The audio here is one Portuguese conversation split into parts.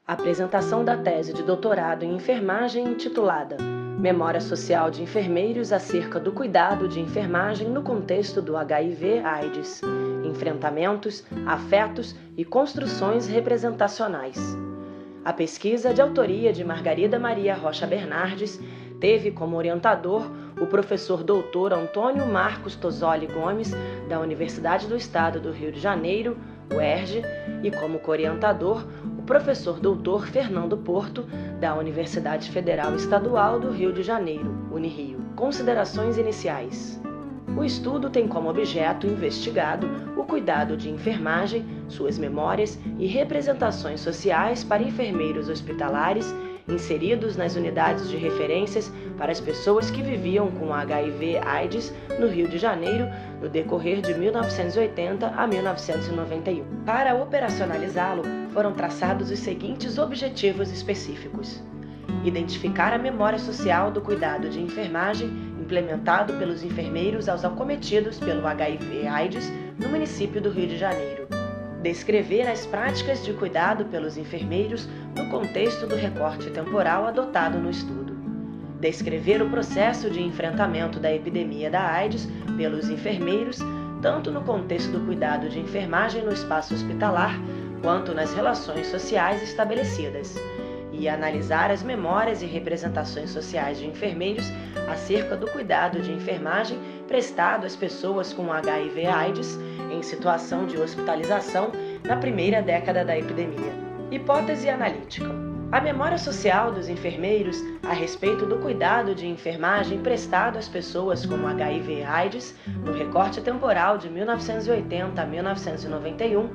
Apresentação da tese de doutorado em enfermagem intitulada Memória Social de Enfermeiros acerca do cuidado de enfermagem no contexto do HIV/AIDS, enfrentamentos, afetos e construções representacionais. A pesquisa, de autoria de Margarida Maria Rocha Bernardes, teve como orientador o professor doutor Antônio Marcos Tozoli Gomes, da Universidade do Estado do Rio de Janeiro, UERJ, e como co-orientador o professor doutor Fernando Porto, da Universidade Federal Estadual do Rio de Janeiro, Unirio. Considerações iniciais. O estudo tem como objeto investigado o cuidado de enfermagem, suas memórias e representações sociais para enfermeiros hospitalares inseridos nas unidades de referências para as pessoas que viviam com HIV/AIDS no Rio de Janeiro no decorrer de 1980 a 1991. Para operacionalizá-lo, foram traçados os seguintes objetivos específicos: identificar a memória social do cuidado de enfermagem implementado pelos enfermeiros aos acometidos pelo HIV/AIDS no município do Rio de Janeiro. Descrever as práticas de cuidado pelos enfermeiros no contexto do recorte temporal adotado no estudo. Descrever o processo de enfrentamento da epidemia da AIDS pelos enfermeiros, tanto no contexto do cuidado de enfermagem no espaço hospitalar, quanto nas relações sociais estabelecidas. E analisar as memórias e representações sociais de enfermeiros acerca do cuidado de enfermagem prestado às pessoas com HIV/AIDS em situação de hospitalização na primeira década da epidemia. Hipótese analítica. A memória social dos enfermeiros a respeito do cuidado de enfermagem prestado às pessoas com HIV/AIDS no recorte temporal de 1980 a 1991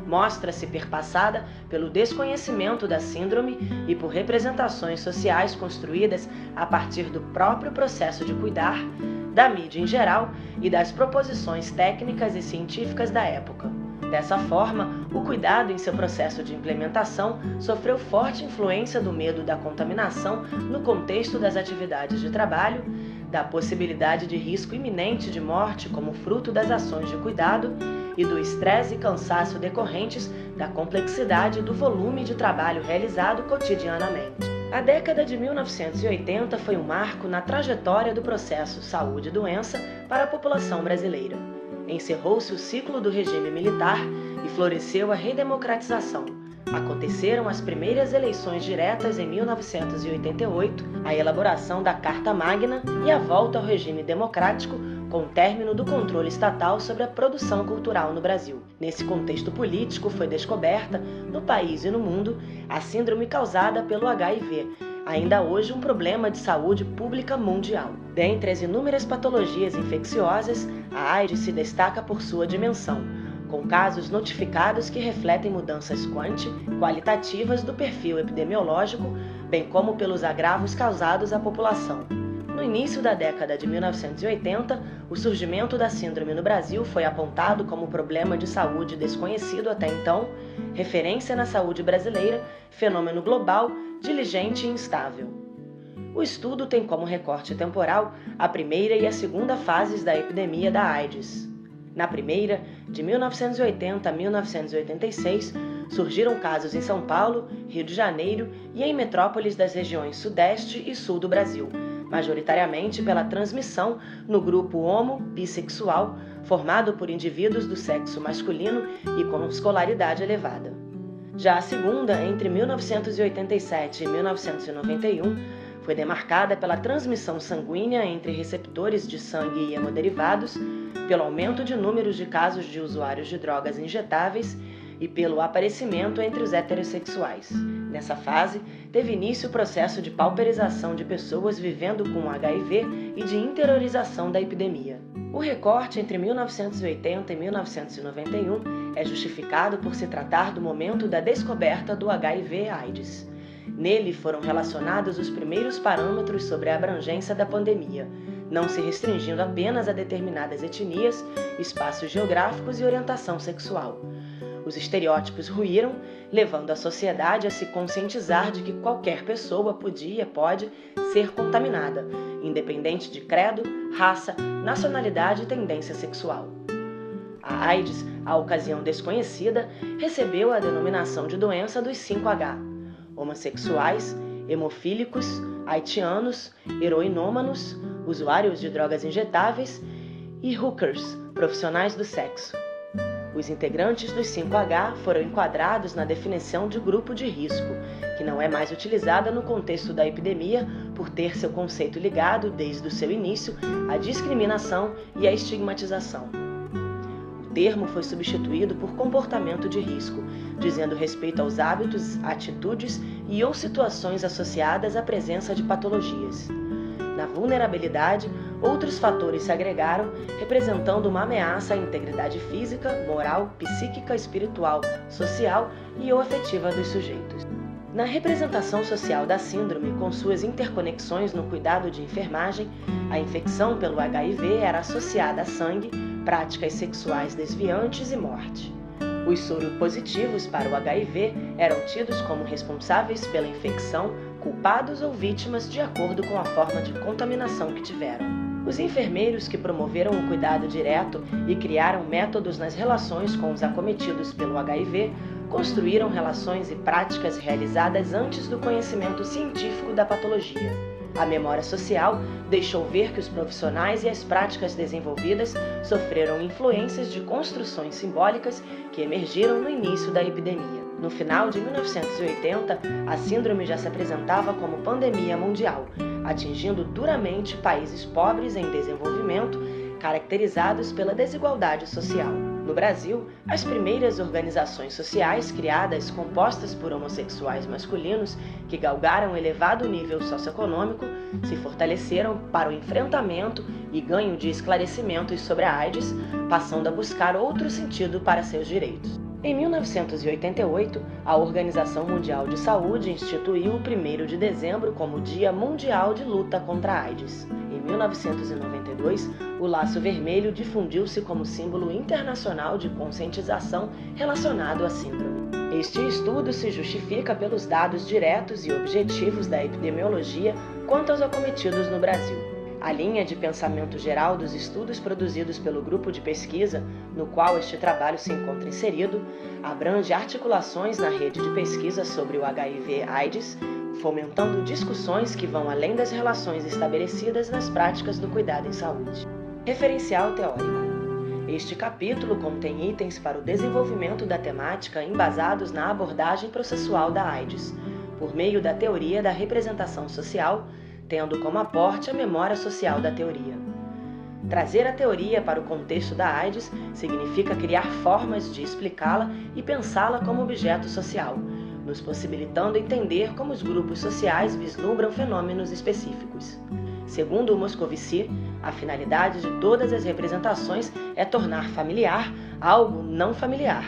mostra-se perpassada pelo desconhecimento da síndrome e por representações sociais construídas a partir do próprio processo de cuidar, da mídia em geral e das proposições técnicas e científicas da época. Dessa forma, o cuidado em seu processo de implementação sofreu forte influência do medo da contaminação no contexto das atividades de trabalho, da possibilidade de risco iminente de morte como fruto das ações de cuidado e do estresse e cansaço decorrentes da complexidade do volume de trabalho realizado cotidianamente. A década de 1980 foi um marco na trajetória do processo saúde e doença para a população brasileira. Encerrou-se o ciclo do regime militar e floresceu a redemocratização. Aconteceram as primeiras eleições diretas em 1988, a elaboração da Carta Magna e a volta ao regime democrático com o término do controle estatal sobre a produção cultural no Brasil. Nesse contexto político foi descoberta, no país e no mundo, a síndrome causada pelo HIV, ainda hoje um problema de saúde pública mundial. Dentre as inúmeras patologias infecciosas, a AIDS se destaca por sua dimensão, com casos notificados que refletem mudanças qualitativas do perfil epidemiológico, bem como pelos agravos causados à população. No início da década de 1980, o surgimento da síndrome no Brasil foi apontado como problema de saúde desconhecido até então, referência na saúde brasileira, fenômeno global, diligente e instável. O estudo tem como recorte temporal a primeira e a segunda fases da epidemia da AIDS. Na primeira, de 1980 a 1986, surgiram casos em São Paulo, Rio de Janeiro e em metrópoles das regiões Sudeste e Sul do Brasil, majoritariamente pela transmissão no grupo homo-bissexual, formado por indivíduos do sexo masculino e com escolaridade elevada. Já a segunda, entre 1987 e 1991, foi demarcada pela transmissão sanguínea entre receptores de sangue e hemoderivados, pelo aumento de números de casos de usuários de drogas injetáveis e pelo aparecimento entre os heterossexuais. Nessa fase, teve início o processo de pauperização de pessoas vivendo com HIV e de interiorização da epidemia. O recorte entre 1980 e 1991 é justificado por se tratar do momento da descoberta do HIV/AIDS. Nele foram relacionados os primeiros parâmetros sobre a abrangência da pandemia, não se restringindo apenas a determinadas etnias, espaços geográficos e orientação sexual. Os estereótipos ruíram, levando a sociedade a se conscientizar de que qualquer pessoa pode ser contaminada, independente de credo, raça, nacionalidade e tendência sexual. A AIDS, a ocasião desconhecida, recebeu a denominação de doença dos 5H. homossexuais, hemofílicos, haitianos, heroinômanos, usuários de drogas injetáveis e hookers, profissionais do sexo. Os integrantes dos 5H foram enquadrados na definição de grupo de risco, que não é mais utilizada no contexto da epidemia por ter seu conceito ligado, desde o seu início, à discriminação e à estigmatização. O termo foi substituído por comportamento de risco, dizendo respeito aos hábitos, atitudes e ou situações associadas à presença de patologias. Na vulnerabilidade, outros fatores se agregaram, representando uma ameaça à integridade física, moral, psíquica, espiritual, social e ou afetiva dos sujeitos. Na representação social da síndrome, com suas interconexões no cuidado de enfermagem, a infecção pelo HIV era associada a sangue, práticas sexuais desviantes e morte. Os soropositivos para o HIV eram tidos como responsáveis pela infecção, culpados ou vítimas de acordo com a forma de contaminação que tiveram. Os enfermeiros que promoveram o cuidado direto e criaram métodos nas relações com os acometidos pelo HIV construíram relações e práticas realizadas antes do conhecimento científico da patologia. A memória social deixou ver que os profissionais e as práticas desenvolvidas sofreram influências de construções simbólicas que emergiram no início da epidemia. No final de 1980, a síndrome já se apresentava como pandemia mundial, atingindo duramente países pobres em desenvolvimento, caracterizados pela desigualdade social. No Brasil, as primeiras organizações sociais criadas, compostas por homossexuais masculinos que galgaram elevado nível socioeconômico, se fortaleceram para o enfrentamento e ganho de esclarecimentos sobre a AIDS, passando a buscar outro sentido para seus direitos. Em 1988, a Organização Mundial de Saúde instituiu o 1º de dezembro como Dia Mundial de Luta contra a AIDS. Em 1992, o laço vermelho difundiu-se como símbolo internacional de conscientização relacionado à síndrome. Este estudo se justifica pelos dados diretos e objetivos da epidemiologia quanto aos acometidos no Brasil. A linha de pensamento geral dos estudos produzidos pelo grupo de pesquisa, no qual este trabalho se encontra inserido, abrange articulações na rede de pesquisa sobre o HIV/AIDS, fomentando discussões que vão além das relações estabelecidas nas práticas do cuidado em saúde. Referencial teórico. Este capítulo contém itens para o desenvolvimento da temática embasados na abordagem processual da AIDS, por meio da teoria da representação social, tendo como aporte a memória social da teoria. Trazer a teoria para o contexto da AIDS significa criar formas de explicá-la e pensá-la como objeto social, nos possibilitando entender como os grupos sociais vislumbram fenômenos específicos. Segundo o Moscovici, a finalidade de todas as representações é tornar familiar algo não familiar,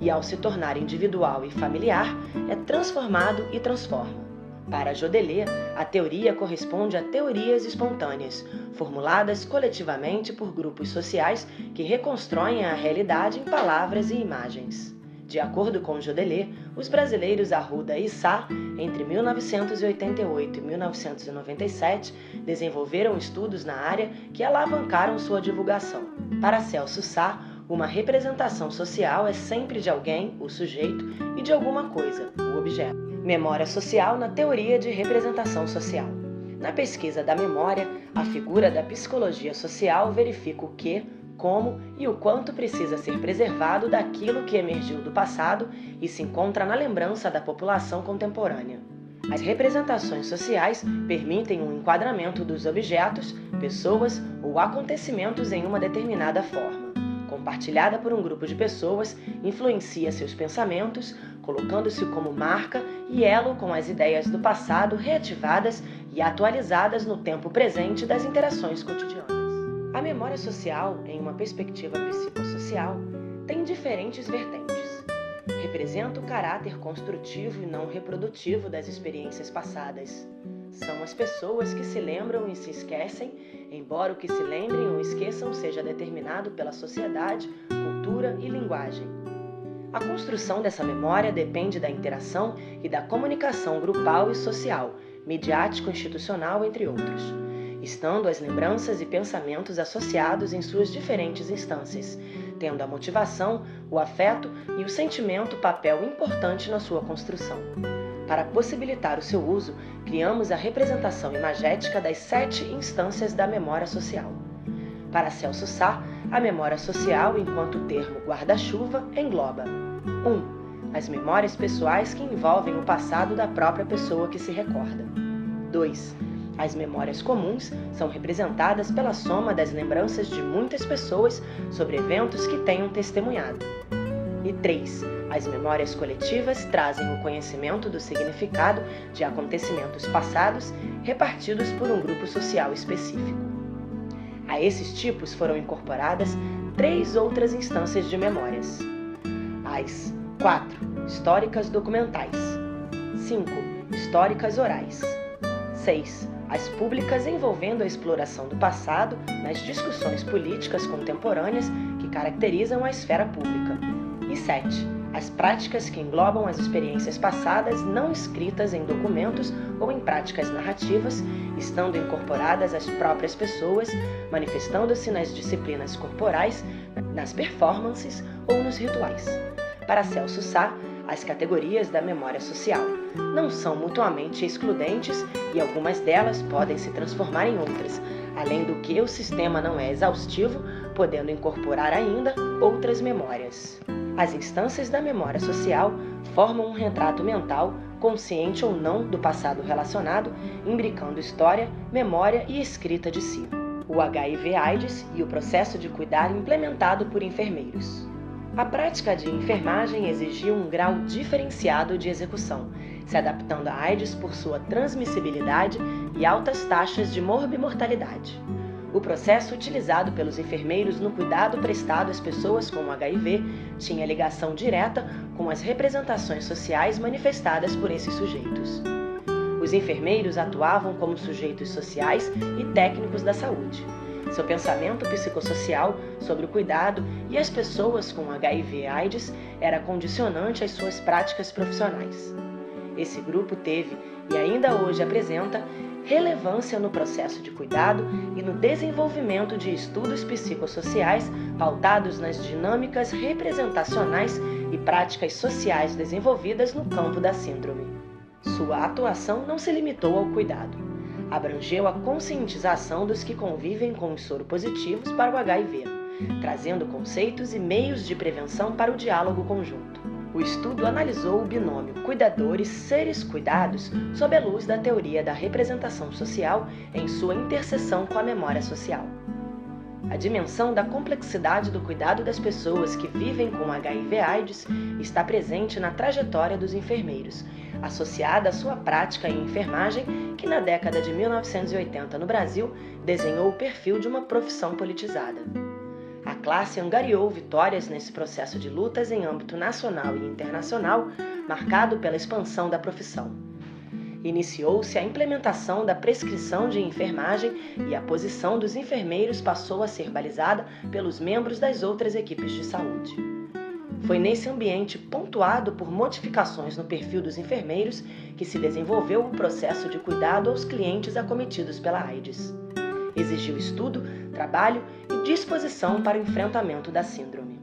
e ao se tornar individual e familiar, é transformado e transforma. Para Jodelet, a teoria corresponde a teorias espontâneas, formuladas coletivamente por grupos sociais que reconstroem a realidade em palavras e imagens. De acordo com Jodelet, os brasileiros Arruda e Sá, entre 1988 e 1997, desenvolveram estudos na área que alavancaram sua divulgação. Para Celso Sá, uma representação social é sempre de alguém, o sujeito, e de alguma coisa, o objeto. Memória social na teoria de representação social. Na pesquisa da memória, a figura da psicologia social verifica o que, como e o quanto precisa ser preservado daquilo que emergiu do passado e se encontra na lembrança da população contemporânea. As representações sociais permitem um enquadramento dos objetos, pessoas ou acontecimentos em uma determinada forma. Compartilhada por um grupo de pessoas, influencia seus pensamentos, colocando-se como marca e elo com as ideias do passado reativadas e atualizadas no tempo presente das interações cotidianas. A memória social, em uma perspectiva psicossocial, tem diferentes vertentes. Representa o caráter construtivo e não reprodutivo das experiências passadas. São as pessoas que se lembram e se esquecem, embora o que se lembrem ou esqueçam seja determinado pela sociedade, cultura e linguagem. A construção dessa memória depende da interação e da comunicação grupal e social, midiático-institucional, entre outros, estando as lembranças e pensamentos associados em suas diferentes instâncias, tendo a motivação, o afeto e o sentimento papel importante na sua construção. Para possibilitar o seu uso, criamos a representação imagética das 7 instâncias da memória social. Para Celso Sá, a memória social, enquanto termo guarda-chuva, engloba 1. As memórias pessoais que envolvem o passado da própria pessoa que se recorda. 2. As memórias comuns são representadas pela soma das lembranças de muitas pessoas sobre eventos que tenham testemunhado. E 3. As memórias coletivas trazem o conhecimento do significado de acontecimentos passados repartidos por um grupo social específico. A esses tipos foram incorporadas 3 outras instâncias de memórias. As 4. Históricas documentais. 5. Históricas orais. 6. As públicas envolvendo a exploração do passado nas discussões políticas contemporâneas que caracterizam a esfera pública. E 7. As práticas que englobam as experiências passadas não escritas em documentos ou em práticas narrativas, estando incorporadas às próprias pessoas, manifestando-se nas disciplinas corporais, nas performances ou nos rituais. Para Celso Sá, as categorias da memória social não são mutuamente excludentes e algumas delas podem se transformar em outras, além do que o sistema não é exaustivo, podendo incorporar ainda outras memórias. As instâncias da memória social formam um retrato mental, consciente ou não, do passado relacionado, imbricando história, memória e escrita de si. O HIV/AIDS e o processo de cuidar implementado por enfermeiros. A prática de enfermagem exigiu um grau diferenciado de execução, se adaptando à AIDS por sua transmissibilidade e altas taxas de morbimortalidade. O processo utilizado pelos enfermeiros no cuidado prestado às pessoas com HIV tinha ligação direta com as representações sociais manifestadas por esses sujeitos. Os enfermeiros atuavam como sujeitos sociais e técnicos da saúde. Seu pensamento psicossocial sobre o cuidado e as pessoas com HIV/AIDS era condicionante às suas práticas profissionais. Esse grupo teve, e ainda hoje apresenta, relevância no processo de cuidado e no desenvolvimento de estudos psicossociais pautados nas dinâmicas representacionais e práticas sociais desenvolvidas no campo da síndrome. Sua atuação não se limitou ao cuidado. Abrangeu a conscientização dos que convivem com os soropositivos para o HIV, trazendo conceitos e meios de prevenção para o diálogo conjunto. O estudo analisou o binômio cuidadores-seres cuidados sob a luz da teoria da representação social em sua interseção com a memória social. A dimensão da complexidade do cuidado das pessoas que vivem com HIV/AIDS está presente na trajetória dos enfermeiros, associada à sua prática em enfermagem que na década de 1980 no Brasil desenhou o perfil de uma profissão politizada. A classe angariou vitórias nesse processo de lutas em âmbito nacional e internacional, marcado pela expansão da profissão. Iniciou-se a implementação da prescrição de enfermagem e a posição dos enfermeiros passou a ser balizada pelos membros das outras equipes de saúde. Foi nesse ambiente pontuado por modificações no perfil dos enfermeiros que se desenvolveu o processo de cuidado aos clientes acometidos pela AIDS. Exigiu estudo, trabalho e disposição para o enfrentamento da síndrome.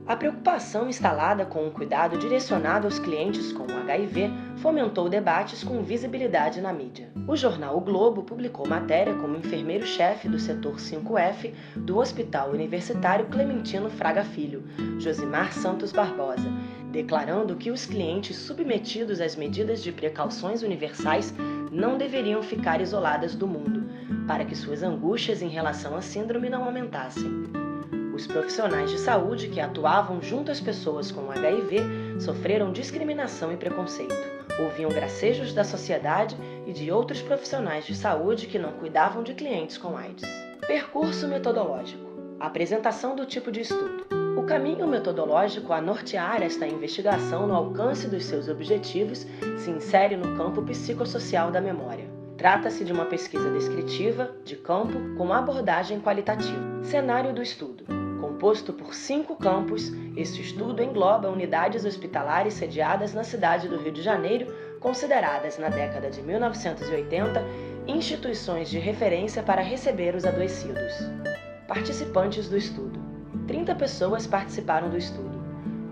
A preocupação instalada com o cuidado direcionado aos clientes com HIV fomentou debates com visibilidade na mídia. O jornal O Globo publicou matéria como enfermeiro-chefe do setor 5F do Hospital Universitário Clementino Fraga Filho, Josimar Santos Barbosa, declarando que os clientes submetidos às medidas de precauções universais não deveriam ficar isoladas do mundo, para que suas angústias em relação à síndrome não aumentassem. Os profissionais de saúde que atuavam junto às pessoas com HIV sofreram discriminação e preconceito. Ouviam gracejos da sociedade e de outros profissionais de saúde que não cuidavam de clientes com AIDS. Percurso metodológico. Apresentação do tipo de estudo. O caminho metodológico a nortear esta investigação no alcance dos seus objetivos se insere no campo psicossocial da memória. Trata-se de uma pesquisa descritiva, de campo, com abordagem qualitativa. Cenário do estudo. Composto por 5 campos, este estudo engloba unidades hospitalares sediadas na cidade do Rio de Janeiro, consideradas na década de 1980 instituições de referência para receber os adoecidos. Participantes do estudo. 30 pessoas participaram do estudo.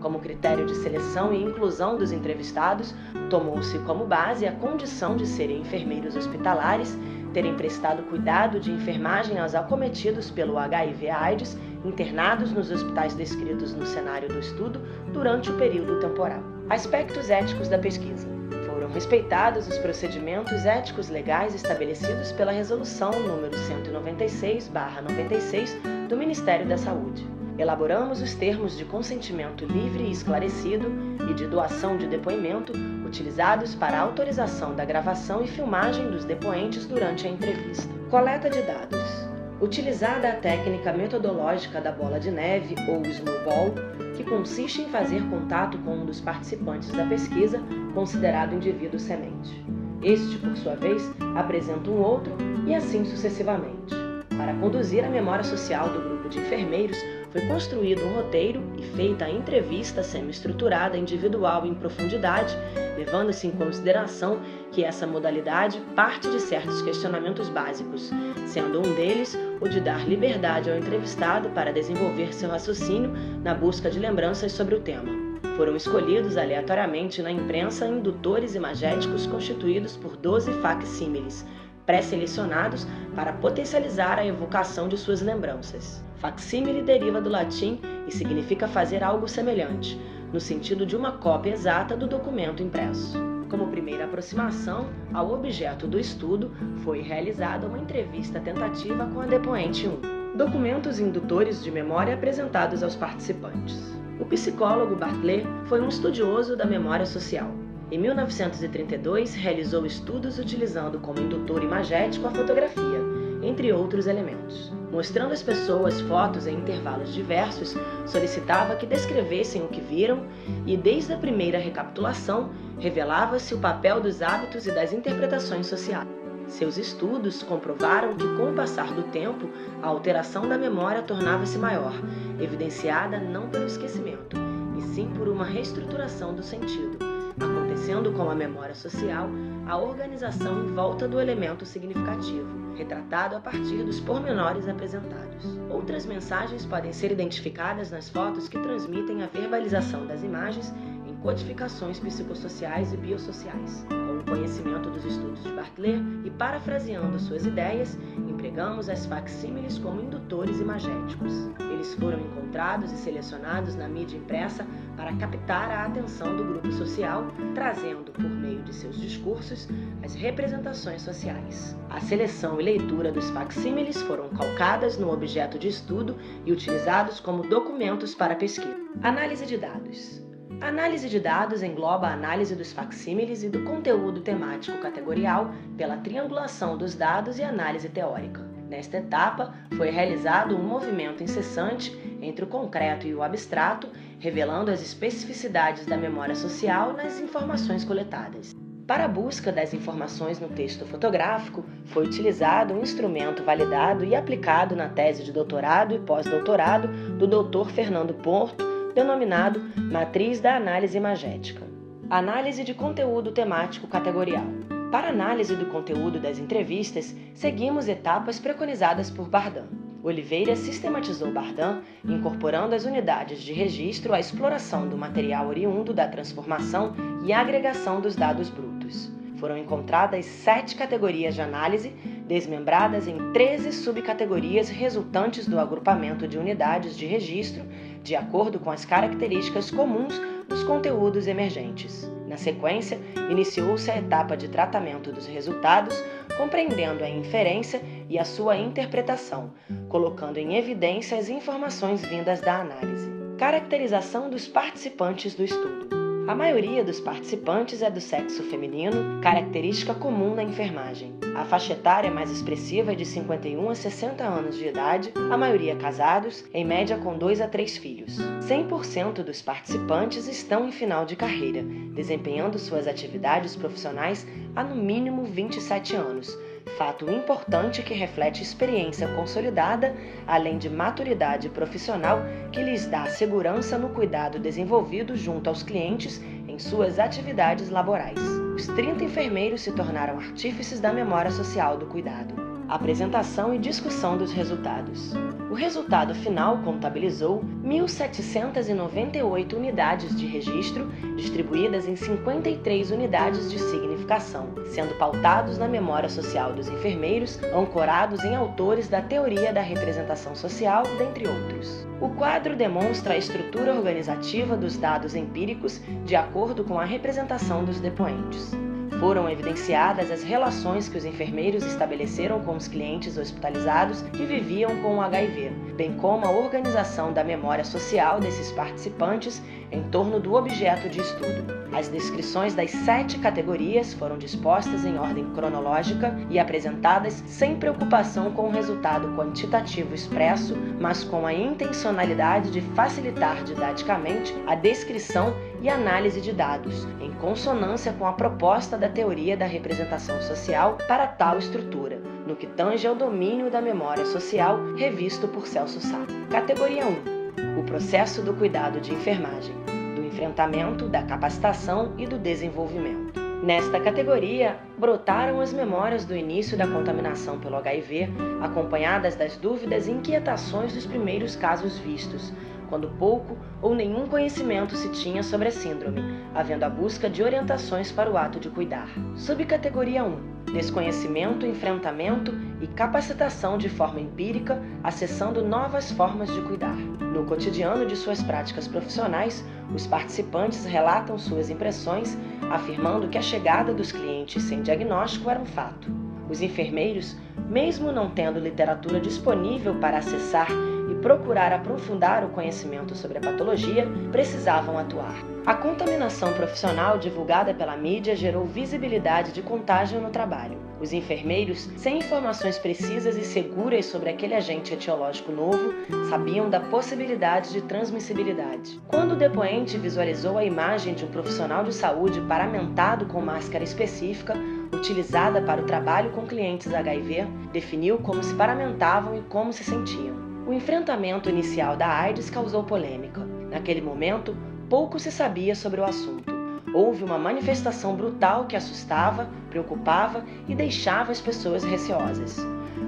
Como critério de seleção e inclusão dos entrevistados, Tomou-se como base a condição de serem enfermeiros hospitalares, terem prestado cuidado de enfermagem aos acometidos pelo HIV/AIDS, internados nos hospitais descritos no cenário do estudo durante o período temporal. Aspectos éticos da pesquisa. Foram respeitados os procedimentos éticos legais estabelecidos pela Resolução nº 196/96 do Ministério da Saúde. Elaboramos os termos de consentimento livre e esclarecido e de doação de depoimento utilizados para a autorização da gravação e filmagem dos depoentes durante a entrevista. Coleta de dados. Utilizada a técnica metodológica da bola de neve ou snowball, que consiste em fazer contato com um dos participantes da pesquisa, considerado indivíduo semente. Este, por sua vez, apresenta um outro e assim sucessivamente. Para conduzir a memória social do grupo de enfermeiros, foi construído um roteiro e feita a entrevista semi-estruturada individual em profundidade, levando-se em consideração que essa modalidade parte de certos questionamentos básicos, sendo um deles o de dar liberdade ao entrevistado para desenvolver seu raciocínio na busca de lembranças sobre o tema. Foram escolhidos aleatoriamente na imprensa indutores imagéticos constituídos por 12 facsímiles, pré-selecionados para potencializar a evocação de suas lembranças. Facsímile deriva do latim e significa fazer algo semelhante, no sentido de uma cópia exata do documento impresso. Como primeira aproximação ao objeto do estudo, foi realizada uma entrevista tentativa com a depoente 1. Documentos indutores de memória apresentados aos participantes. O psicólogo Bartlett foi um estudioso da memória social. Em 1932, realizou estudos utilizando como indutor imagético a fotografia, entre outros elementos. Mostrando às pessoas fotos em intervalos diversos, solicitava que descrevessem o que viram e, desde a primeira recapitulação, revelava-se o papel dos hábitos e das interpretações sociais. Seus estudos comprovaram que, com o passar do tempo, a alteração da memória tornava-se maior, evidenciada não pelo esquecimento, e sim por uma reestruturação do sentido, acontecendo com a memória social a organização em volta do elemento significativo, retratado a partir dos pormenores apresentados. Outras mensagens podem ser identificadas nas fotos que transmitem a verbalização das imagens em codificações psicossociais e biossociais. Com o conhecimento dos estudos de Bartlett e parafraseando suas ideias, empregamos as facsímiles como indutores imagéticos. Eles foram encontrados e selecionados na mídia impressa para captar a atenção do grupo social, trazendo, por meio de seus discursos, as representações sociais. A seleção e leitura dos facsímiles foram calcadas no objeto de estudo e utilizados como documentos para pesquisa. Análise de dados. A análise de dados engloba a análise dos facsímiles e do conteúdo temático categorial pela triangulação dos dados e análise teórica. Nesta etapa, foi realizado um movimento incessante entre o concreto e o abstrato, revelando as especificidades da memória social nas informações coletadas. Para a busca das informações no texto fotográfico, foi utilizado um instrumento validado e aplicado na tese de doutorado e pós-doutorado do Dr. Fernando Porto, denominado Matriz da Análise Imagética. Análise de conteúdo temático categorial. Para análise do conteúdo das entrevistas, seguimos etapas preconizadas por Bardin. Oliveira sistematizou Bardin, incorporando as unidades de registro à exploração do material oriundo da transformação e agregação dos dados brutos. Foram encontradas 7 categorias de análise, desmembradas em 13 subcategorias resultantes do agrupamento de unidades de registro, de acordo com as características comuns dos conteúdos emergentes. Na sequência, iniciou-se a etapa de tratamento dos resultados, compreendendo a inferência e a sua interpretação, colocando em evidência as informações vindas da análise. Caracterização dos participantes do estudo. A maioria dos participantes é do sexo feminino, característica comum na enfermagem. A faixa etária mais expressiva é de 51 a 60 anos de idade, a maioria casados, em média com 2 a 3 filhos. 100% dos participantes estão em final de carreira, desempenhando suas atividades profissionais há no mínimo 27 anos, fato importante que reflete experiência consolidada, além de maturidade profissional que lhes dá segurança no cuidado desenvolvido junto aos clientes em suas atividades laborais. Os 30 enfermeiros se tornaram artífices da memória social do cuidado. Apresentação e discussão dos resultados. O resultado final contabilizou 1.798 unidades de registro, distribuídas em 53 unidades de significação, sendo pautados na memória social dos enfermeiros, ancorados em autores da teoria da representação social, dentre outros. O quadro demonstra a estrutura organizativa dos dados empíricos de acordo com a representação dos depoentes. Foram evidenciadas as relações que os enfermeiros estabeleceram com os clientes hospitalizados que viviam com o HIV, bem como a organização da memória social desses participantes em torno do objeto de estudo. As descrições das 7 categorias foram dispostas em ordem cronológica e apresentadas sem preocupação com o resultado quantitativo expresso, mas com a intencionalidade de facilitar didaticamente a descrição e análise de dados, em consonância com a proposta da teoria da representação social para tal estrutura, no que tange ao domínio da memória social revisto por Celso Sá. Categoria 1. O processo do cuidado de enfermagem, do enfrentamento, da capacitação e do desenvolvimento. Nesta categoria, brotaram as memórias do início da contaminação pelo HIV, acompanhadas das dúvidas e inquietações dos primeiros casos vistos, quando pouco ou nenhum conhecimento se tinha sobre a síndrome, havendo a busca de orientações para o ato de cuidar. Subcategoria 1. Desconhecimento, enfrentamento e capacitação de forma empírica, acessando novas formas de cuidar. No cotidiano de suas práticas profissionais, os participantes relatam suas impressões, afirmando que a chegada dos clientes sem diagnóstico era um fato. Os enfermeiros, mesmo não tendo literatura disponível para acessar e procurar aprofundar o conhecimento sobre a patologia, precisavam atuar. A contaminação profissional divulgada pela mídia gerou visibilidade de contágio no trabalho. Os enfermeiros, sem informações precisas e seguras sobre aquele agente etiológico novo, sabiam da possibilidade de transmissibilidade. Quando o depoente visualizou a imagem de um profissional de saúde paramentado com máscara específica, utilizada para o trabalho com clientes HIV, definiu como se paramentavam e como se sentiam. O enfrentamento inicial da AIDS causou polêmica. Naquele momento, pouco se sabia sobre o assunto. Houve uma manifestação brutal que assustava, preocupava e deixava as pessoas receosas.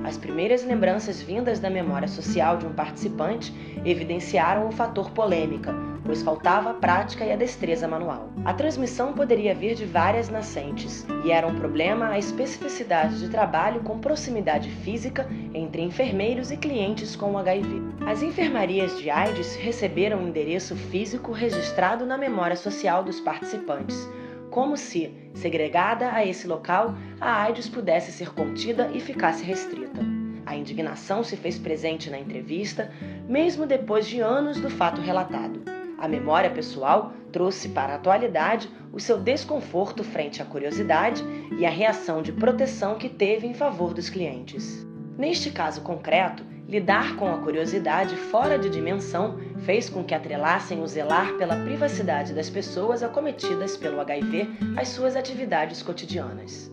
As primeiras lembranças vindas da memória social de um participante evidenciaram o fator polêmica, pois faltava a prática e a destreza manual. A transmissão poderia vir de várias nascentes, e era um problema a especificidade de trabalho com proximidade física entre enfermeiros e clientes com HIV. As enfermarias de AIDS receberam um endereço físico registrado na memória social dos participantes, como se, segregada a esse local, a AIDS pudesse ser contida e ficasse restrita. A indignação se fez presente na entrevista, mesmo depois de anos do fato relatado. A memória pessoal trouxe para a atualidade o seu desconforto frente à curiosidade e a reação de proteção que teve em favor dos clientes. Neste caso concreto, lidar com a curiosidade fora de dimensão fez com que atrelassem o zelar pela privacidade das pessoas acometidas pelo HIV às suas atividades cotidianas.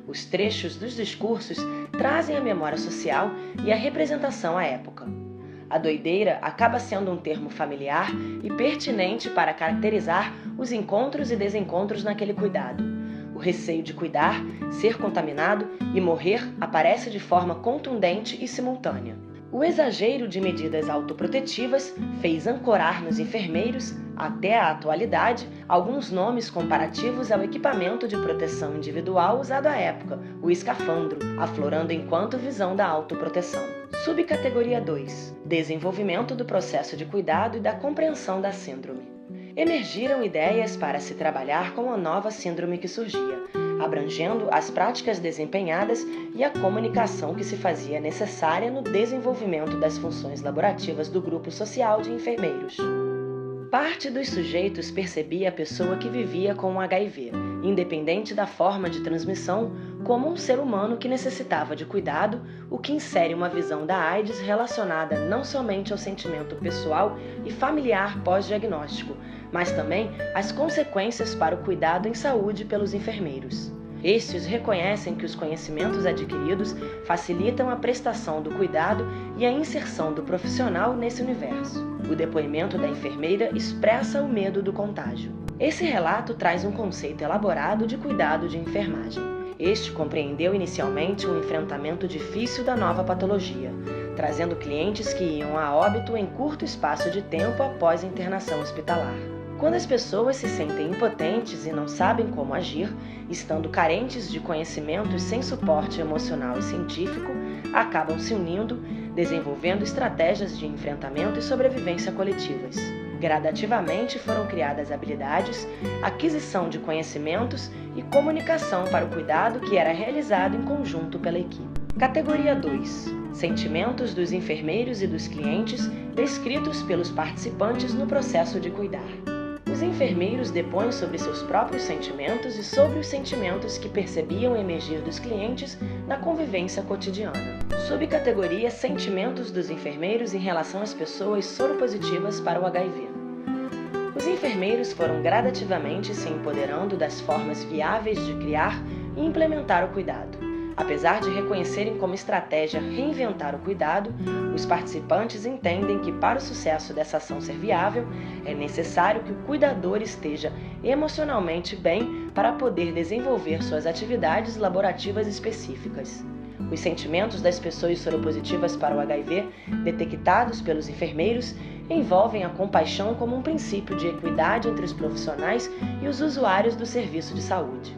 Os trechos dos discursos trazem a memória social e a representação à época. A doideira acaba sendo um termo familiar e pertinente para caracterizar os encontros e desencontros naquele cuidado. O receio de cuidar, ser contaminado e morrer aparece de forma contundente e simultânea. O exagero de medidas autoprotetivas fez ancorar nos enfermeiros, até a atualidade, alguns nomes comparativos ao equipamento de proteção individual usado à época, o escafandro, aflorando enquanto visão da autoproteção. Subcategoria 2. Desenvolvimento do processo de cuidado e da compreensão da síndrome. Emergiram ideias para se trabalhar com a nova síndrome que surgia, abrangendo as práticas desempenhadas e a comunicação que se fazia necessária no desenvolvimento das funções laborativas do grupo social de enfermeiros. Parte dos sujeitos percebia a pessoa que vivia com o HIV, independente da forma de transmissão, como um ser humano que necessitava de cuidado, o que insere uma visão da AIDS relacionada não somente ao sentimento pessoal e familiar pós-diagnóstico, mas também às consequências para o cuidado em saúde pelos enfermeiros. Estes reconhecem que os conhecimentos adquiridos facilitam a prestação do cuidado e a inserção do profissional nesse universo. O depoimento da enfermeira expressa o medo do contágio. Esse relato traz um conceito elaborado de cuidado de enfermagem. Este compreendeu inicialmente um enfrentamento difícil da nova patologia, trazendo clientes que iam a óbito em curto espaço de tempo após a internação hospitalar. Quando as pessoas se sentem impotentes e não sabem como agir, estando carentes de conhecimentos sem suporte emocional e científico, acabam se unindo, desenvolvendo estratégias de enfrentamento e sobrevivência coletivas. Gradativamente foram criadas habilidades, aquisição de conhecimentos e comunicação para o cuidado que era realizado em conjunto pela equipe. Categoria 2. Sentimentos dos enfermeiros e dos clientes descritos pelos participantes no processo de cuidar. Os enfermeiros depõem sobre seus próprios sentimentos e sobre os sentimentos que percebiam emergir dos clientes na convivência cotidiana. Subcategoria Sentimentos dos enfermeiros em relação às pessoas soropositivas para o HIV. Os enfermeiros foram gradativamente se empoderando das formas viáveis de criar e implementar o cuidado. Apesar de reconhecerem como estratégia reinventar o cuidado, os participantes entendem que para o sucesso dessa ação ser viável, é necessário que o cuidador esteja emocionalmente bem para poder desenvolver suas atividades laborativas específicas. Os sentimentos das pessoas soropositivas para o HIV, detectados pelos enfermeiros, envolvem a compaixão como um princípio de equidade entre os profissionais e os usuários do serviço de saúde.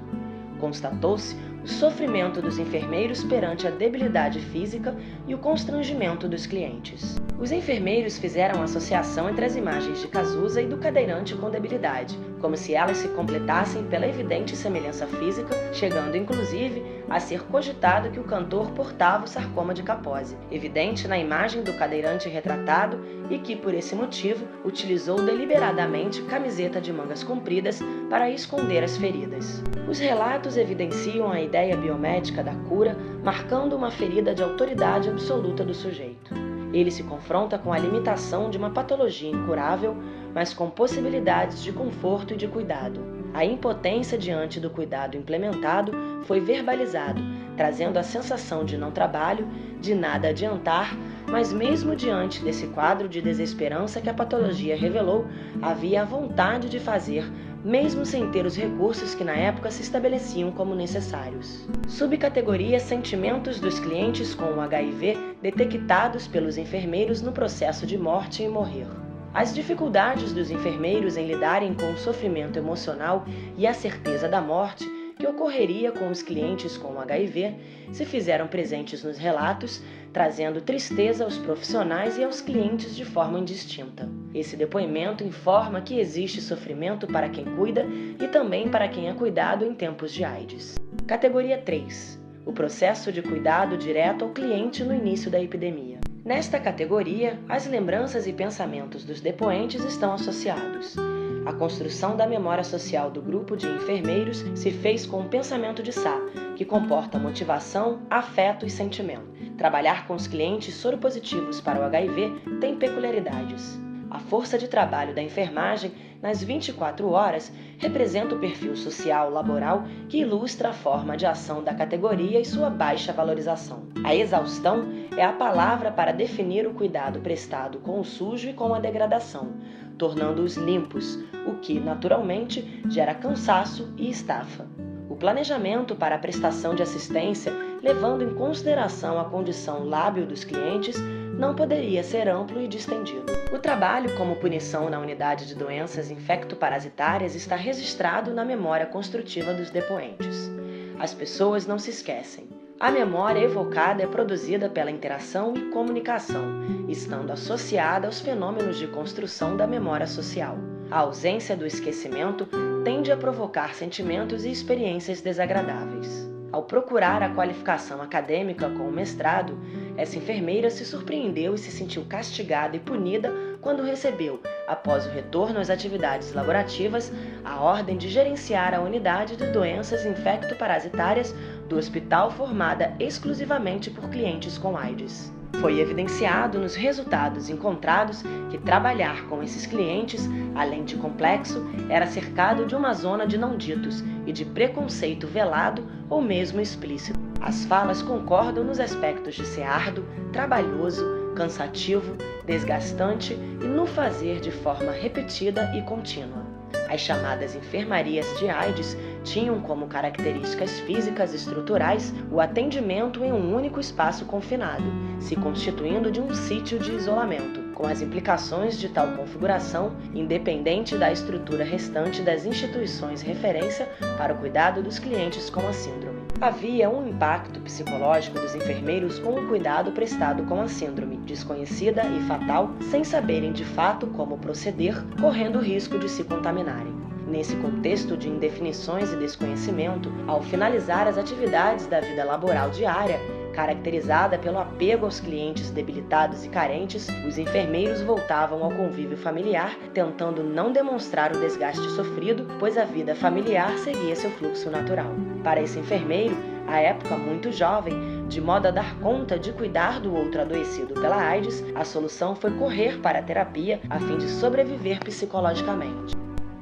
Constatou-se o sofrimento dos enfermeiros perante a debilidade física e o constrangimento dos clientes. Os enfermeiros fizeram associação entre as imagens de Cazuza e do cadeirante com debilidade, como se elas se completassem pela evidente semelhança física, chegando inclusive a ser cogitado que o cantor portava o sarcoma de Kaposi, evidente na imagem do cadeirante retratado e que, por esse motivo, utilizou deliberadamente camiseta de mangas compridas para esconder as feridas. Os relatos evidenciam a ideia biomédica da cura, marcando uma ferida de autoridade absoluta do sujeito. Ele se confronta com a limitação de uma patologia incurável, mas com possibilidades de conforto e de cuidado. A impotência diante do cuidado implementado foi verbalizado, trazendo a sensação de não trabalho, de nada adiantar, mas mesmo diante desse quadro de desesperança que a patologia revelou, havia a vontade de fazer, mesmo sem ter os recursos que na época se estabeleciam como necessários. Subcategoria Sentimentos dos clientes com o HIV detectados pelos enfermeiros no processo de morte e morrer. As dificuldades dos enfermeiros em lidarem com o sofrimento emocional e a certeza da morte que ocorreria com os clientes com HIV se fizeram presentes nos relatos, trazendo tristeza aos profissionais e aos clientes de forma indistinta. Esse depoimento informa que existe sofrimento para quem cuida e também para quem é cuidado em tempos de AIDS. Categoria 3. O processo de cuidado direto ao cliente no início da epidemia. Nesta categoria, as lembranças e pensamentos dos depoentes estão associados. A construção da memória social do grupo de enfermeiros se fez com o pensamento de Sá, que comporta motivação, afeto e sentimento. Trabalhar com os clientes soropositivos para o HIV tem peculiaridades. A força de trabalho da enfermagem nas 24 horas representa o perfil social laboral que ilustra a forma de ação da categoria e sua baixa valorização. A exaustão é a palavra para definir o cuidado prestado com o sujo e com a degradação, tornando-os limpos, o que, naturalmente, gera cansaço e estafa. O planejamento para a prestação de assistência, levando em consideração a condição lábil dos clientes, não poderia ser amplo e distendido. O trabalho como punição na unidade de doenças infectoparasitárias está registrado na memória construtiva dos depoentes. As pessoas não se esquecem. A memória evocada é produzida pela interação e comunicação, estando associada aos fenômenos de construção da memória social. A ausência do esquecimento tende a provocar sentimentos e experiências desagradáveis. Ao procurar a qualificação acadêmica com o mestrado, essa enfermeira se surpreendeu e se sentiu castigada e punida quando recebeu, após o retorno às atividades laborativas, a ordem de gerenciar a unidade de doenças infectoparasitárias do hospital formada exclusivamente por clientes com AIDS. Foi evidenciado nos resultados encontrados que trabalhar com esses clientes, além de complexo, era cercado de uma zona de não ditos e de preconceito velado ou mesmo explícito. As falas concordam nos aspectos de ser árduo, trabalhoso, cansativo, desgastante e no fazer de forma repetida e contínua. As chamadas enfermarias de AIDS tinham como características físicas estruturais o atendimento em um único espaço confinado, se constituindo de um sítio de isolamento, com as implicações de tal configuração, independente da estrutura restante das instituições referência para o cuidado dos clientes com a síndrome. Havia um impacto psicológico dos enfermeiros com o cuidado prestado com a síndrome, desconhecida e fatal, sem saberem de fato como proceder, correndo o risco de se contaminarem. Nesse contexto de indefinições e desconhecimento, ao finalizar as atividades da vida laboral diária, caracterizada pelo apego aos clientes debilitados e carentes, os enfermeiros voltavam ao convívio familiar, tentando não demonstrar o desgaste sofrido, pois a vida familiar seguia seu fluxo natural. Para esse enfermeiro, à época muito jovem, de modo a dar conta de cuidar do outro adoecido pela AIDS, a solução foi correr para a terapia a fim de sobreviver psicologicamente.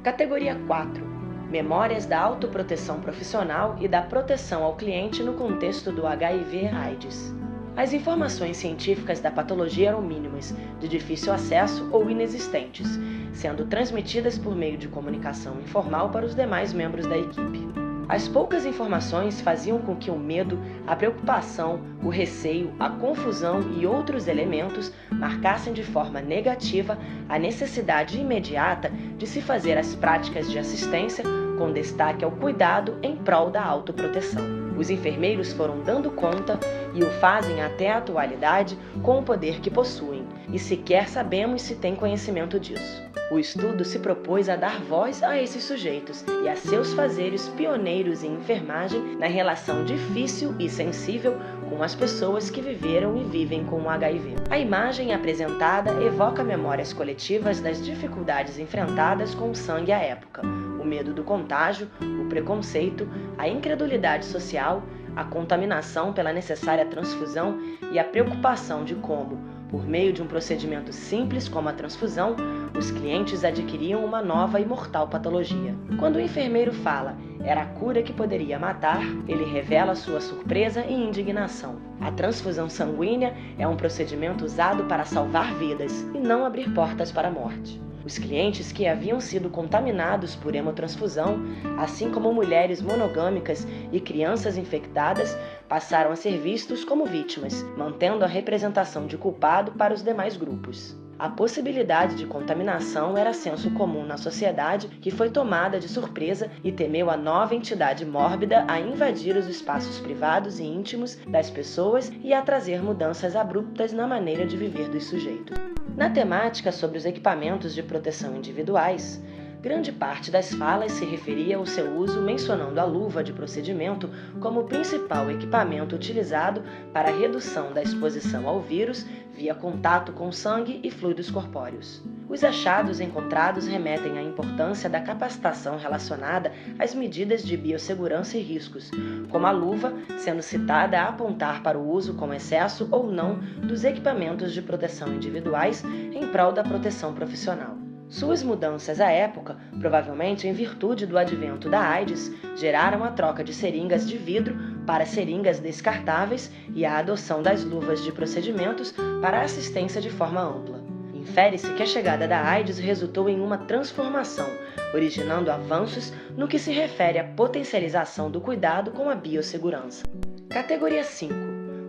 Categoria 4. Memórias da autoproteção profissional e da proteção ao cliente no contexto do HIV/AIDS. As informações científicas da patologia eram mínimas, de difícil acesso ou inexistentes, sendo transmitidas por meio de comunicação informal para os demais membros da equipe. As poucas informações faziam com que o medo, a preocupação, o receio, a confusão e outros elementos marcassem de forma negativa a necessidade imediata de se fazer as práticas de assistência com destaque ao cuidado em prol da autoproteção. Os enfermeiros foram dando conta e o fazem até a atualidade com o poder que possuem, e sequer sabemos se têm conhecimento disso. O estudo se propôs a dar voz a esses sujeitos e a seus fazeres pioneiros em enfermagem na relação difícil e sensível com as pessoas que viveram e vivem com o HIV. A imagem apresentada evoca memórias coletivas das dificuldades enfrentadas com o sangue à época, o medo do contágio, o preconceito, a incredulidade social, a contaminação pela necessária transfusão e a preocupação de como, por meio de um procedimento simples como a transfusão, os clientes adquiriam uma nova e mortal patologia. Quando o enfermeiro fala "era a cura que poderia matar", ele revela sua surpresa e indignação. A transfusão sanguínea é um procedimento usado para salvar vidas e não abrir portas para a morte. Os clientes que haviam sido contaminados por hemotransfusão, assim como mulheres monogâmicas e crianças infectadas, passaram a ser vistos como vítimas, mantendo a representação de culpado para os demais grupos. A possibilidade de contaminação era senso comum na sociedade, que foi tomada de surpresa e temeu a nova entidade mórbida a invadir os espaços privados e íntimos das pessoas e a trazer mudanças abruptas na maneira de viver dos sujeitos. Na temática sobre os equipamentos de proteção individuais, grande parte das falas se referia ao seu uso, mencionando a luva de procedimento como o principal equipamento utilizado para a redução da exposição ao vírus via contato com sangue e fluidos corpóreos. Os achados encontrados remetem à importância da capacitação relacionada às medidas de biossegurança e riscos, como a luva sendo citada a apontar para o uso com excesso ou não dos equipamentos de proteção individuais em prol da proteção profissional. Suas mudanças à época, provavelmente em virtude do advento da AIDS, geraram a troca de seringas de vidro para seringas descartáveis e a adoção das luvas de procedimentos para assistência de forma ampla. Infere-se que a chegada da AIDS resultou em uma transformação, originando avanços no que se refere à potencialização do cuidado com a biossegurança. Categoria 5.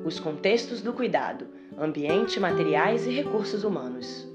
Os contextos do cuidado: ambiente, materiais e recursos humanos.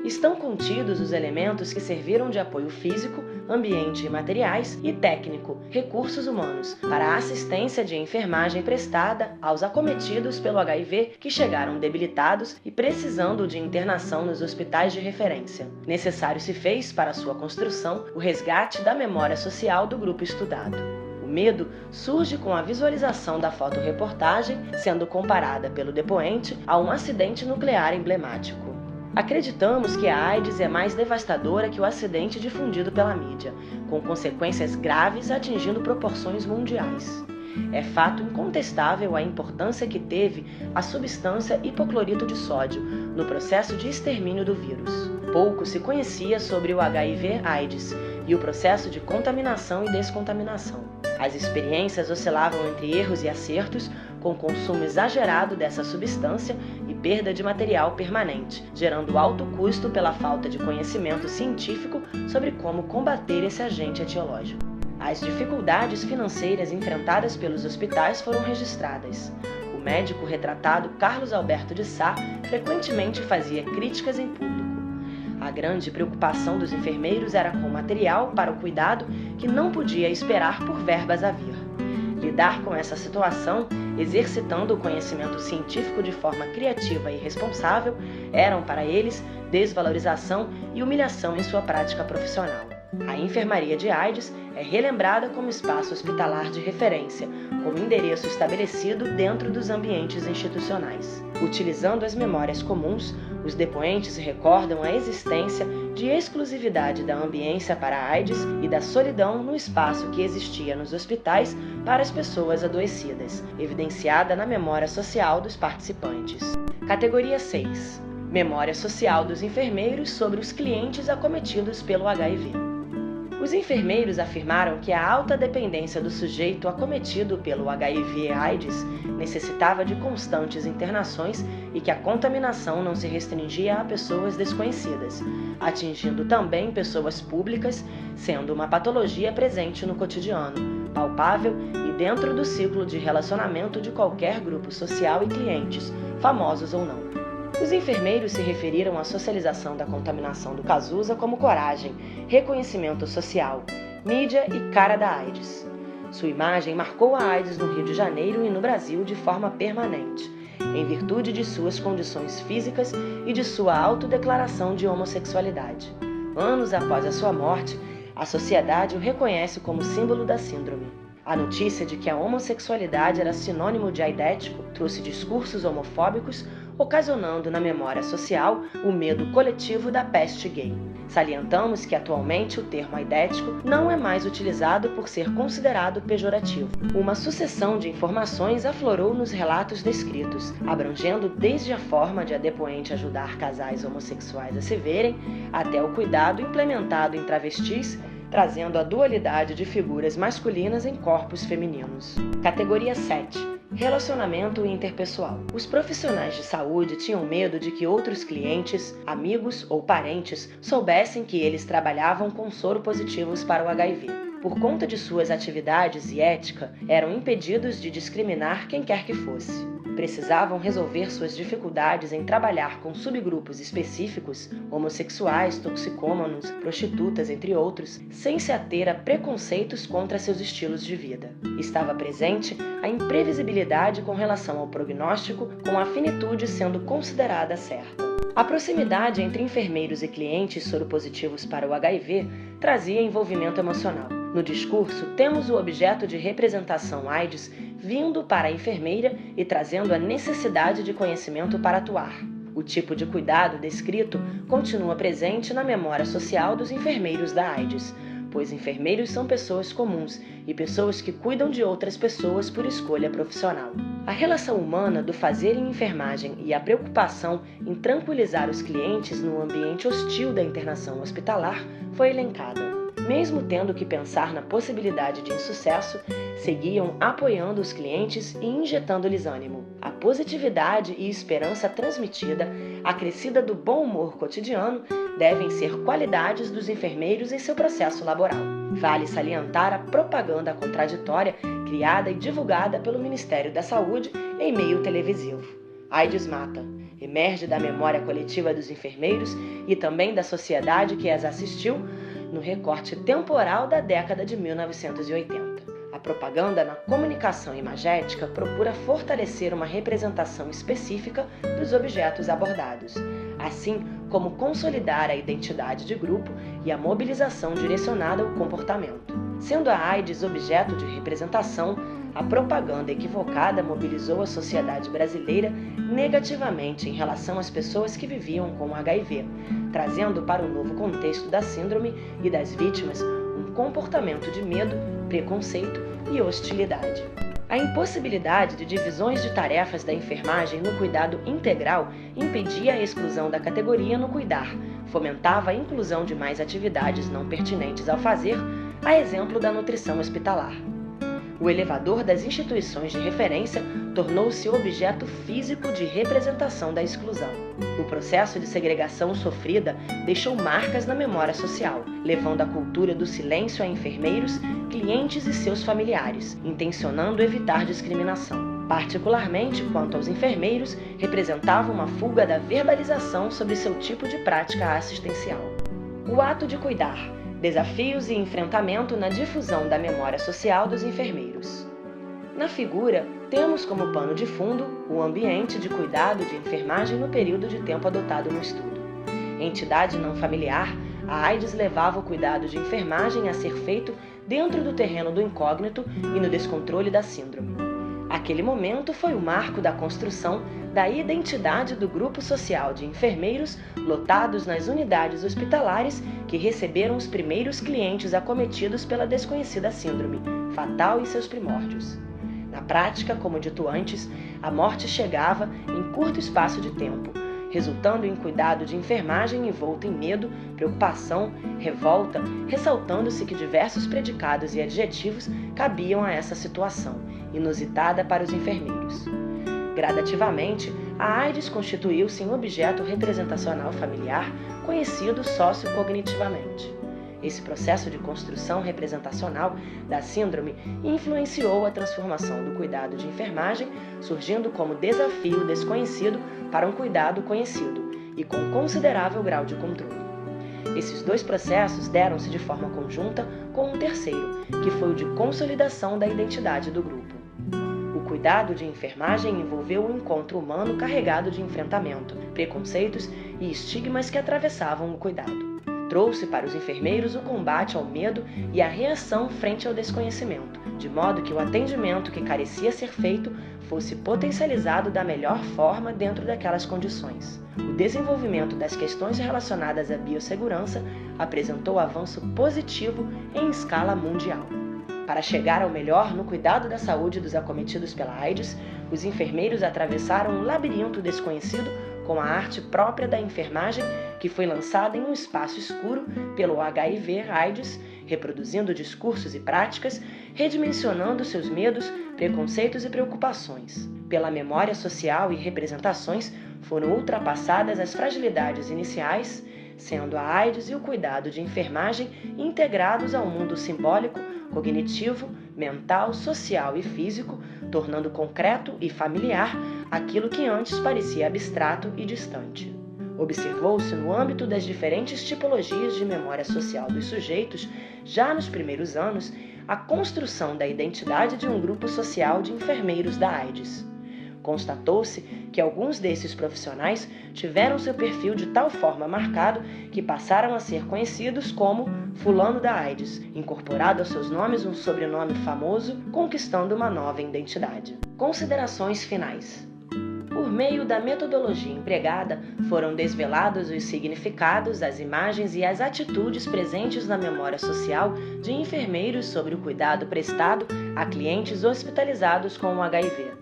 Estão contidos os elementos que serviram de apoio físico, ambiente e materiais, e técnico, recursos humanos, para a assistência de enfermagem prestada aos acometidos pelo HIV que chegaram debilitados e precisando de internação nos hospitais de referência. Necessário se fez, para sua construção, o resgate da memória social do grupo estudado. O medo surge com a visualização da fotoreportagem sendo comparada pelo depoente a um acidente nuclear emblemático. Acreditamos que a AIDS é mais devastadora que o acidente difundido pela mídia, com consequências graves atingindo proporções mundiais. É fato incontestável a importância que teve a substância hipoclorito de sódio no processo de extermínio do vírus. Pouco se conhecia sobre o HIV/AIDS e o processo de contaminação e descontaminação. As experiências oscilavam entre erros e acertos, com consumo exagerado dessa substância e perda de material permanente, gerando alto custo pela falta de conhecimento científico sobre como combater esse agente etiológico. As dificuldades financeiras enfrentadas pelos hospitais foram registradas. O médico retratado Carlos Alberto de Sá frequentemente fazia críticas em público. A grande preocupação dos enfermeiros era com material para o cuidado que não podia esperar por verbas a vir. Lidar com essa situação, exercitando o conhecimento científico de forma criativa e responsável, eram para eles desvalorização e humilhação em sua prática profissional. A enfermaria de AIDS é relembrada como espaço hospitalar de referência, como endereço estabelecido dentro dos ambientes institucionais. Utilizando as memórias comuns, os depoentes recordam a existência de exclusividade da ambiência para a AIDS e da solidão no espaço que existia nos hospitais para as pessoas adoecidas, evidenciada na memória social dos participantes. Categoria 6. Memória social dos enfermeiros sobre os clientes acometidos pelo HIV. Os enfermeiros afirmaram que a alta dependência do sujeito acometido pelo HIV/AIDS necessitava de constantes internações e que a contaminação não se restringia a pessoas desconhecidas, atingindo também pessoas públicas, sendo uma patologia presente no cotidiano, palpável e dentro do ciclo de relacionamento de qualquer grupo social e clientes, famosos ou não. Os enfermeiros se referiram à socialização da contaminação do Cazuza como coragem, reconhecimento social, mídia e cara da AIDS. Sua imagem marcou a AIDS no Rio de Janeiro e no Brasil de forma permanente, em virtude de suas condições físicas e de sua autodeclaração de homossexualidade. Anos após a sua morte, a sociedade o reconhece como símbolo da síndrome. A notícia de que a homossexualidade era sinônimo de aidético trouxe discursos homofóbicos, ocasionando na memória social o medo coletivo da peste gay. Salientamos que atualmente o termo aidético não é mais utilizado por ser considerado pejorativo. Uma sucessão de informações aflorou nos relatos descritos, abrangendo desde a forma de a depoente ajudar casais homossexuais a se verem, até o cuidado implementado em travestis, trazendo a dualidade de figuras masculinas em corpos femininos. Categoria 7. Relacionamento interpessoal. Os profissionais de saúde tinham medo de que outros clientes, amigos ou parentes soubessem que eles trabalhavam com soropositivos para o HIV. Por conta de suas atividades e ética, eram impedidos de discriminar quem quer que fosse. Precisavam resolver suas dificuldades em trabalhar com subgrupos específicos, homossexuais, toxicômanos, prostitutas, entre outros, sem se ater a preconceitos contra seus estilos de vida. Estava presente a imprevisibilidade com relação ao prognóstico, com a finitude sendo considerada certa. A proximidade entre enfermeiros e clientes soropositivos para o HIV trazia envolvimento emocional. No discurso, temos o objeto de representação AIDS vindo para a enfermeira e trazendo a necessidade de conhecimento para atuar. O tipo de cuidado descrito continua presente na memória social dos enfermeiros da AIDS, pois enfermeiros são pessoas comuns e pessoas que cuidam de outras pessoas por escolha profissional. A relação humana do fazer em enfermagem e a preocupação em tranquilizar os clientes no ambiente hostil da internação hospitalar foi elencada. Mesmo tendo que pensar na possibilidade de insucesso, seguiam apoiando os clientes e injetando-lhes ânimo. A positividade e esperança transmitida, acrescida do bom humor cotidiano, devem ser qualidades dos enfermeiros em seu processo laboral. Vale salientar a propaganda contraditória criada e divulgada pelo Ministério da Saúde em meio televisivo. AIDS mata. Emerge da memória coletiva dos enfermeiros e também da sociedade que as assistiu no recorte temporal da década de 1980. A propaganda na comunicação imagética procura fortalecer uma representação específica dos objetos abordados, assim como consolidar a identidade de grupo e a mobilização direcionada ao comportamento. Sendo a AIDS objeto de representação, a propaganda equivocada mobilizou a sociedade brasileira negativamente em relação às pessoas que viviam com HIV, trazendo para o novo contexto da síndrome e das vítimas um comportamento de medo, preconceito e hostilidade. A impossibilidade de divisões de tarefas da enfermagem no cuidado integral impedia a exclusão da categoria no cuidar, fomentava a inclusão de mais atividades não pertinentes ao fazer, a exemplo da nutrição hospitalar. O elevador das instituições de referência tornou-se objeto físico de representação da exclusão. O processo de segregação sofrida deixou marcas na memória social, levando a cultura do silêncio a enfermeiros, clientes e seus familiares, intencionando evitar discriminação. Particularmente quanto aos enfermeiros, representava uma fuga da verbalização sobre seu tipo de prática assistencial. O ato de cuidar. Desafios e enfrentamento na difusão da memória social dos enfermeiros. Na figura, temos como pano de fundo o ambiente de cuidado de enfermagem no período de tempo adotado no estudo. Entidade não familiar, a AIDS levava o cuidado de enfermagem a ser feito dentro do terreno do incógnito e no descontrole da síndrome. Aquele momento foi o marco da construção da identidade do grupo social de enfermeiros lotados nas unidades hospitalares que receberam os primeiros clientes acometidos pela desconhecida síndrome, fatal em seus primórdios. Na prática, como dito antes, a morte chegava em curto espaço de tempo, resultando em cuidado de enfermagem envolto em medo, preocupação, revolta, ressaltando-se que diversos predicados e adjetivos cabiam a essa situação, inusitada para os enfermeiros. Gradativamente, a AIDS constituiu-se em objeto representacional familiar, conhecido sociocognitivamente. Esse processo de construção representacional da síndrome influenciou a transformação do cuidado de enfermagem, surgindo como desafio desconhecido para um cuidado conhecido e com considerável grau de controle. Esses dois processos deram-se de forma conjunta com um terceiro, que foi o de consolidação da identidade do grupo. O cuidado de enfermagem envolveu um encontro humano carregado de enfrentamento, preconceitos e estigmas que atravessavam o cuidado. Trouxe para os enfermeiros o combate ao medo e a reação frente ao desconhecimento, de modo que o atendimento que carecia ser feito fosse potencializado da melhor forma dentro daquelas condições. O desenvolvimento das questões relacionadas à biossegurança apresentou avanço positivo em escala mundial. Para chegar ao melhor no cuidado da saúde dos acometidos pela AIDS, os enfermeiros atravessaram um labirinto desconhecido com a arte própria da enfermagem que foi lançada em um espaço escuro pelo HIV/AIDS, reproduzindo discursos e práticas, redimensionando seus medos, preconceitos e preocupações. Pela memória social e representações, foram ultrapassadas as fragilidades iniciais, sendo a AIDS e o cuidado de enfermagem integrados ao mundo simbólico, cognitivo, mental, social e físico, tornando concreto e familiar aquilo que antes parecia abstrato e distante. Observou-se no âmbito das diferentes tipologias de memória social dos sujeitos, já nos primeiros anos, a construção da identidade de um grupo social de enfermeiros da AIDS. Constatou-se que alguns desses profissionais tiveram seu perfil de tal forma marcado que passaram a ser conhecidos como Fulano da AIDS, incorporado aos seus nomes um sobrenome famoso, conquistando uma nova identidade. Considerações finais. Por meio da metodologia empregada, foram desvelados os significados, as imagens e as atitudes presentes na memória social de enfermeiros sobre o cuidado prestado a clientes hospitalizados com o HIV.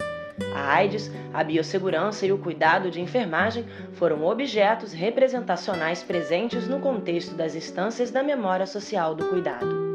A AIDS, a biossegurança e o cuidado de enfermagem foram objetos representacionais presentes no contexto das instâncias da memória social do cuidado.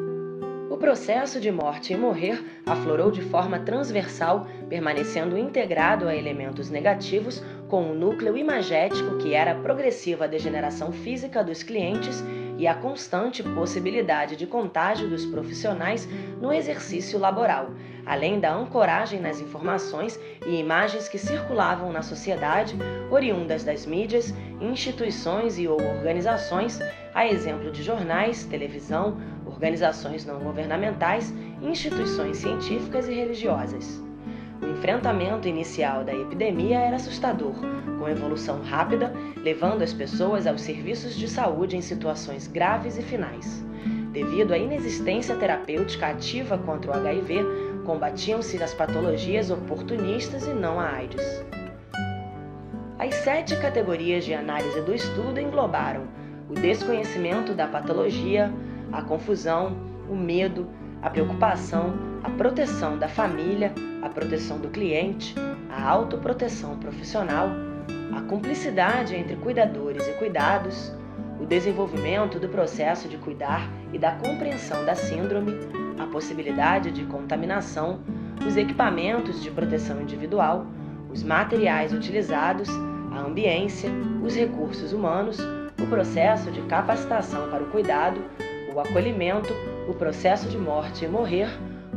O processo de morte e morrer aflorou de forma transversal, permanecendo integrado a elementos negativos com o núcleo imagético que era a progressiva degeneração física dos clientes e a constante possibilidade de contágio dos profissionais no exercício laboral, além da ancoragem nas informações e imagens que circulavam na sociedade, oriundas das mídias, instituições e ou organizações, a exemplo de jornais, televisão, organizações não governamentais, instituições científicas e religiosas. O enfrentamento inicial da epidemia era assustador, com evolução rápida, levando as pessoas aos serviços de saúde em situações graves e finais. Devido à inexistência terapêutica ativa contra o HIV, combatiam-se as patologias oportunistas e não a AIDS. As 7 categorias de análise do estudo englobaram o desconhecimento da patologia, a confusão, o medo, a preocupação, a proteção da família, a proteção do cliente, a autoproteção profissional, a cumplicidade entre cuidadores e cuidados, o desenvolvimento do processo de cuidar e da compreensão da síndrome, a possibilidade de contaminação, os equipamentos de proteção individual, os materiais utilizados, a ambiência, os recursos humanos, o processo de capacitação para o cuidado, o acolhimento, o processo de morte e morrer,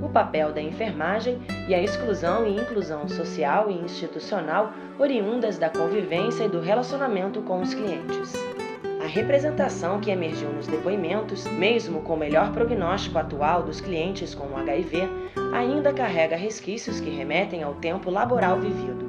o papel da enfermagem e a exclusão e inclusão social e institucional oriundas da convivência e do relacionamento com os clientes. A representação que emergiu nos depoimentos, mesmo com o melhor prognóstico atual dos clientes com o HIV, ainda carrega resquícios que remetem ao tempo laboral vivido.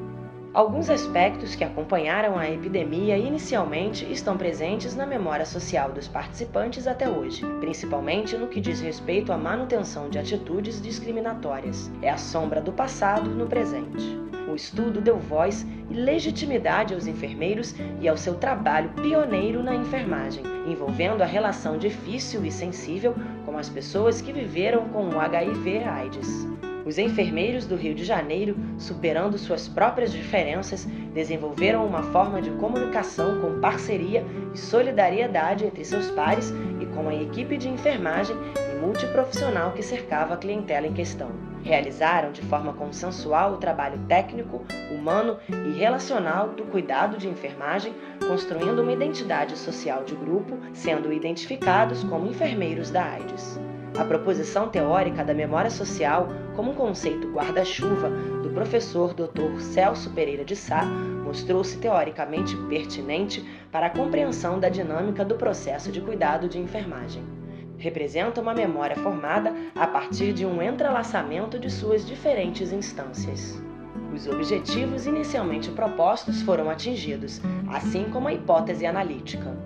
Alguns aspectos que acompanharam a epidemia inicialmente estão presentes na memória social dos participantes até hoje, principalmente no que diz respeito à manutenção de atitudes discriminatórias. É a sombra do passado no presente. O estudo deu voz e legitimidade aos enfermeiros e ao seu trabalho pioneiro na enfermagem, envolvendo a relação difícil e sensível com as pessoas que viveram com o HIV/AIDS. Os enfermeiros do Rio de Janeiro, superando suas próprias diferenças, desenvolveram uma forma de comunicação com parceria e solidariedade entre seus pares e com a equipe de enfermagem e multiprofissional que cercava a clientela em questão. Realizaram de forma consensual o trabalho técnico, humano e relacional do cuidado de enfermagem, construindo uma identidade social de grupo, sendo identificados como enfermeiros da AIDS. A proposição teórica da memória social como um conceito guarda-chuva do professor Dr. Celso Pereira de Sá mostrou-se teoricamente pertinente para a compreensão da dinâmica do processo de cuidado de enfermagem. Representa uma memória formada a partir de um entrelaçamento de suas diferentes instâncias. Os objetivos inicialmente propostos foram atingidos, assim como a hipótese analítica.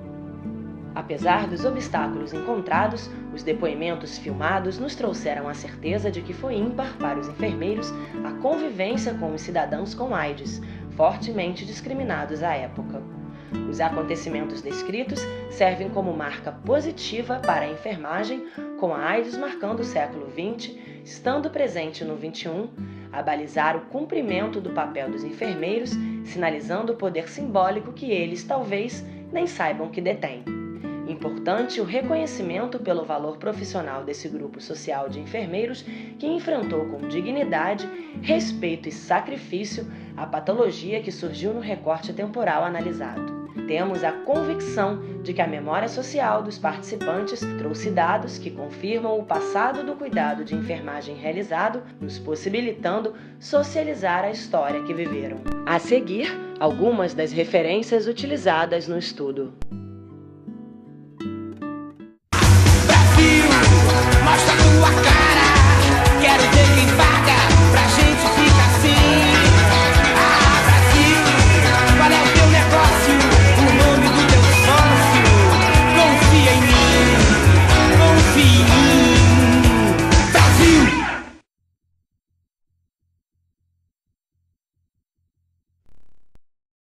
Apesar dos obstáculos encontrados, os depoimentos filmados nos trouxeram a certeza de que foi ímpar para os enfermeiros a convivência com os cidadãos com AIDS, fortemente discriminados à época. Os acontecimentos descritos servem como marca positiva para a enfermagem, com a AIDS marcando o século XX, estando presente no XXI, a balizar o cumprimento do papel dos enfermeiros, sinalizando o poder simbólico que eles talvez nem saibam que detêm. Importante o reconhecimento pelo valor profissional desse grupo social de enfermeiros que enfrentou com dignidade, respeito e sacrifício a patologia que surgiu no recorte temporal analisado. Temos a convicção de que a memória social dos participantes trouxe dados que confirmam o passado do cuidado de enfermagem realizado, nos possibilitando socializar a história que viveram. A seguir, algumas das referências utilizadas no estudo.